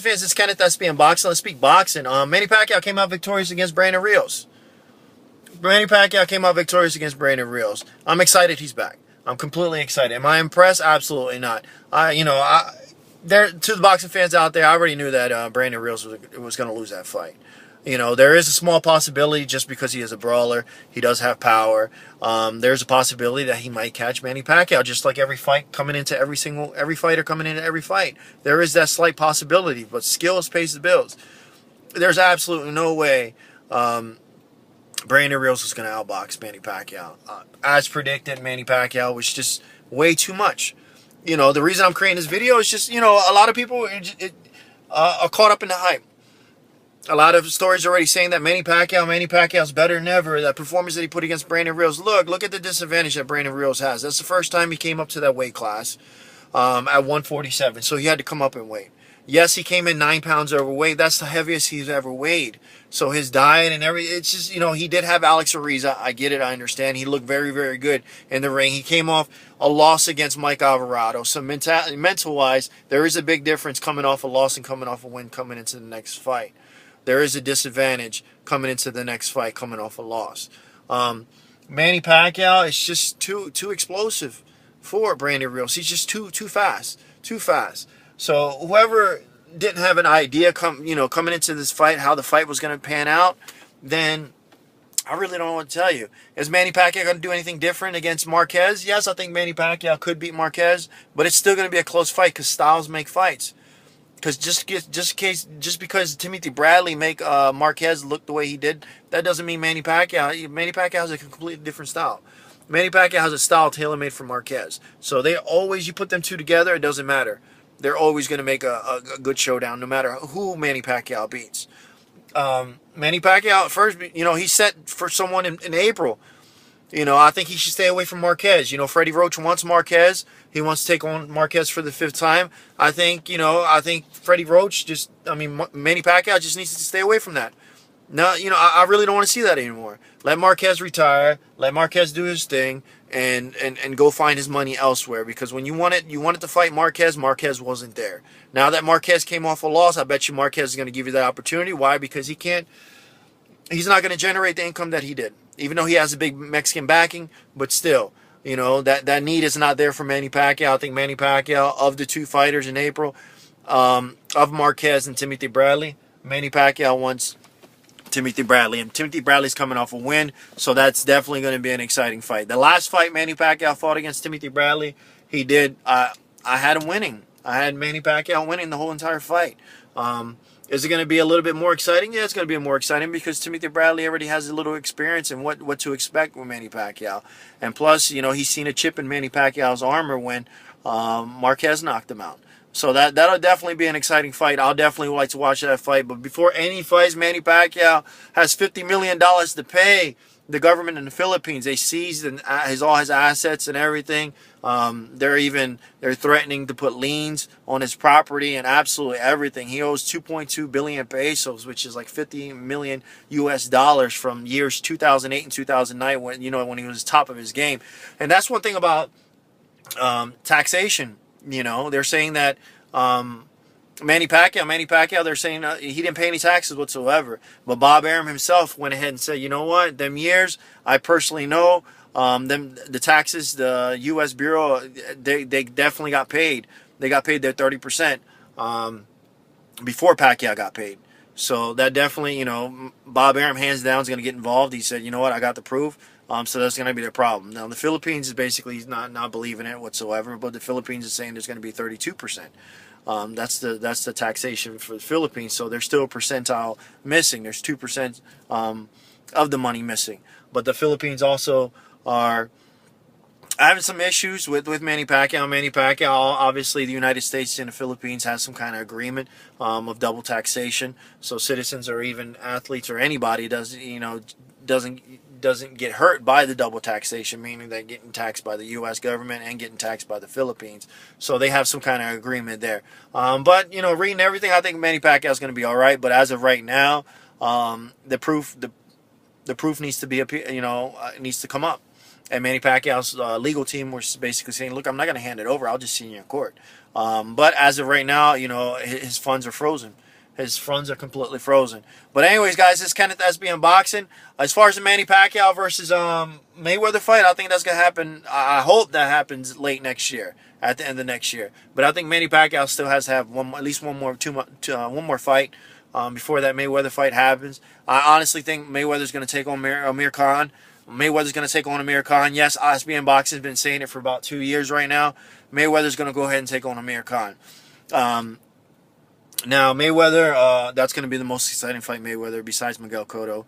boxing fans, it's Kenneth, SBM Boxing. Let's speak boxing. Manny Pacquiao came out victorious against Brandon Rios. Manny Pacquiao came out victorious against Brandon Rios. I'm excited he's back. I'm completely excited. Am I impressed? Absolutely not. There to the boxing fans out there, I already knew that Brandon Rios was going to lose that fight. There is a small possibility just because he is a brawler. He does have power. There's a possibility that he might catch Manny Pacquiao, just like every fighter coming into every fight. There is that slight possibility, but skills pays the bills. There's absolutely no way Brandon Rios is going to outbox Manny Pacquiao. As predicted, Manny Pacquiao was just way too much. The reason I'm creating this video is just, a lot of people are caught up in the hype. A lot of stories already saying that Manny Pacquiao's better than ever. That performance that he put against Brandon Rios. Look at the disadvantage that Brandon Rios has. That's the first time he came up to that weight class at 147. So he had to come up in weight. Yes, he came in 9 pounds overweight. That's the heaviest he's ever weighed. So his diet and everything, it's just, he did have Alex Ariza. I get it. I understand. He looked very, very good in the ring. He came off a loss against Mike Alvarado. So mental-wise, there is a big difference coming off a loss and coming off a win coming into the next fight. There is a disadvantage coming into the next fight, coming off a loss. Manny Pacquiao is just too explosive for Brandon Rios. He's just too fast. So whoever didn't have an idea coming into this fight how the fight was going to pan out, then I really don't know what to tell you. Is Manny Pacquiao going to do anything different against Marquez? Yes, I think Manny Pacquiao could beat Marquez, but it's still going to be a close fight because styles make fights. Because just because Timothy Bradley make Marquez look the way he did, that doesn't mean Manny Pacquiao. Manny Pacquiao has a completely different style. Manny Pacquiao has a style tailor-made for Marquez. So you put them two together, it doesn't matter. They're always going to make a good showdown, no matter who Manny Pacquiao beats. Manny Pacquiao first, he's set for someone in April. I think he should stay away from Marquez. Freddie Roach wants Marquez. He wants to take on Marquez for the 5th time. I think Freddie Roach Manny Pacquiao just needs to stay away from that. No, I really don't want to see that anymore. Let Marquez retire. Let Marquez do his thing and go find his money elsewhere. Because when you wanted to fight Marquez, Marquez wasn't there. Now that Marquez came off a loss, I bet you Marquez is going to give you that opportunity. Why? Because he's not going to generate the income that he did. Even though he has a big Mexican backing, but still, that need is not there for Manny Pacquiao. I think Manny Pacquiao, of the 2 fighters in April, of Marquez and Timothy Bradley, Manny Pacquiao wants Timothy Bradley. And Timothy Bradley's coming off a win, so that's definitely going to be an exciting fight. The last fight Manny Pacquiao fought against Timothy Bradley, he did. I had him winning. I had Manny Pacquiao winning the whole entire fight. Is it going to be a little bit more exciting? Yeah, it's going to be more exciting because Timothy Bradley already has a little experience in what to expect with Manny Pacquiao. And plus, he's seen a chip in Manny Pacquiao's armor when Marquez knocked him out. So that'll definitely be an exciting fight. I'll definitely like to watch that fight. But before any fights, Manny Pacquiao has $50 million to pay the government in the Philippines. They seized all his assets and everything. They're threatening to put liens on his property and absolutely everything. He owes 2.2 billion pesos, which is like 50 million US dollars from years 2008 and 2009 when he was top of his game. And that's one thing about taxation. They're saying that Manny Pacquiao, they're saying he didn't pay any taxes whatsoever. But Bob Arum himself went ahead and said, you know what, them years, I personally know, the taxes, the U.S. Bureau, they definitely got paid. They got paid their 30% before Pacquiao got paid. So that definitely, Bob Arum hands down is going to get involved. He said, you know what, I got the proof. So that's going to be the problem. Now, the Philippines is basically not believing it whatsoever, but the Philippines is saying there's going to be 32%. That's the taxation for the Philippines. So there's still a percentile missing. There's 2% of the money missing. But the Philippines also are having some issues with Manny Pacquiao. Manny Pacquiao, obviously, the United States and the Philippines has some kind of agreement of double taxation. So citizens or even athletes or anybody doesn't get hurt by the double taxation, meaning they're getting taxed by the U.S. government and getting taxed by the Philippines. So they have some kind of agreement there. But reading everything, I think Manny Pacquiao is going to be all right. But as of right now, the proof needs to be needs to come up. And Manny Pacquiao's legal team was basically saying, look, I'm not going to hand it over. I'll just see you in court. But as of right now, you know, his funds are frozen. His funds are completely frozen. But anyways, guys, this is Kenneth SBM Boxing. As far as the Manny Pacquiao versus Mayweather fight, I think that's gonna happen. I hope that happens late next year, at the end of next year. But I think Manny Pacquiao still has to have at least one more fight before that Mayweather fight happens. I honestly think Mayweather's gonna take on Amir Khan. Mayweather's going to take on Amir Khan. Yes, SBM Boxing has been saying it for about 2 years right now. Mayweather's going to go ahead and take on Amir Khan. Now, Mayweather, that's going to be the most exciting fight, Mayweather, besides Miguel Cotto.